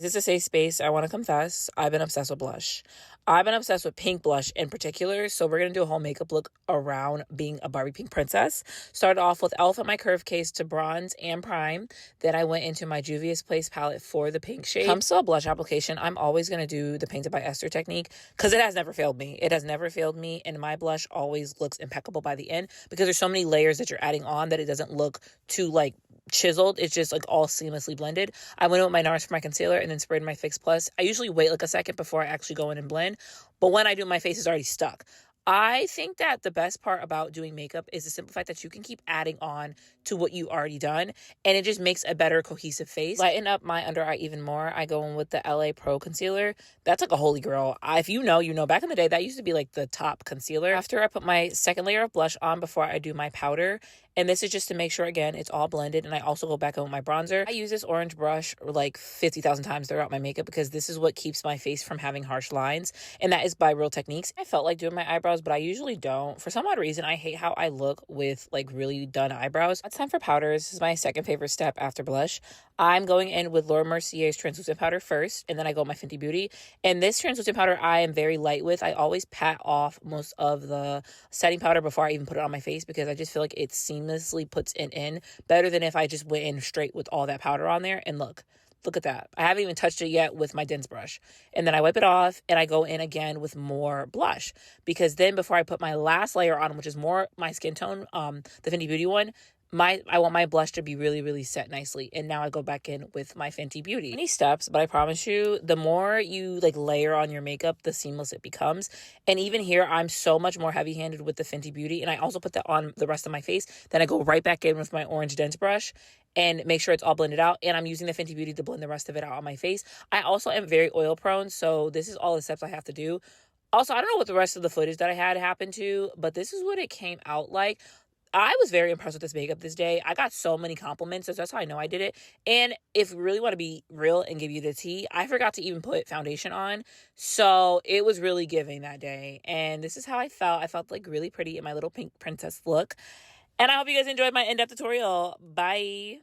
This is a safe space. I want to confess. I've been obsessed with blush. I've been obsessed with pink blush in particular. So we're going to do a whole makeup look around being a Barbie pink princess. Started off with e.l.f. at my curve case to bronze and prime. Then I went into my Juvia's Place palette for the pink shade. Comes to a blush application, I'm always going to do the Painted by Esther technique because it has never failed me. It has never failed me. And my blush always looks impeccable by the end because there's so many layers that you're adding on that it doesn't look too like chiseled. It's just like all seamlessly blended. I went in with my NARS for my concealer and then sprayed my Fix Plus. I usually wait like a second before I actually go in and blend, but when I do, my face is already stuck. I think that the best part about doing makeup is the simple fact that you can keep adding on to what you already done, and it just makes a better cohesive face. Lighten up my under eye even more. I go in with the LA Pro concealer. That's like a holy grail. If you know, you know. Back in the day, that used to be like the top concealer. After I put my second layer of blush on before I do my powder, and this is just to make sure, again, it's all blended. And I also go back in with my bronzer. I use this orange brush like 50,000 times throughout my makeup because this is what keeps my face from having harsh lines. And that is by Real Techniques. I felt like doing my eyebrows, but I usually don't. For some odd reason, I hate how I look with like really done eyebrows. It's time for powder. This is my second favorite step after blush. I'm going in with Laura Mercier's translucent powder first, and then I go with my Fenty Beauty. And this translucent powder I am very light with. I always pat off most of the setting powder before I even put it on my face because I just feel like it seamlessly puts it in better than if I just went in straight with all that powder on there. And look at that. I haven't even touched it yet with my dense brush. And then I wipe it off and I go in again with more blush because then before I put my last layer on, which is more my skin tone, the Fenty Beauty one, I want my blush to be really, really set nicely. And now I go back in with my Fenty Beauty. Many steps, but I promise you, the more you like layer on your makeup, the seamless it becomes. And even here, I'm so much more heavy-handed with the Fenty Beauty. And I also put that on the rest of my face. Then I go right back in with my orange dense brush and make sure it's all blended out. And I'm using the Fenty Beauty to blend the rest of it out on my face. I also am very oil prone, so this is all the steps I have to do. Also, I don't know what the rest of the footage that I had happened to, but this is what it came out like. I was very impressed with this makeup this day. I got so many compliments, so that's how I know I did it. And if we really want to be real and give you the tea, I forgot to even put foundation on. So it was really giving that day. And this is how I felt. I felt like really pretty in my little pink princess look. And I hope you guys enjoyed my in-depth tutorial. Bye.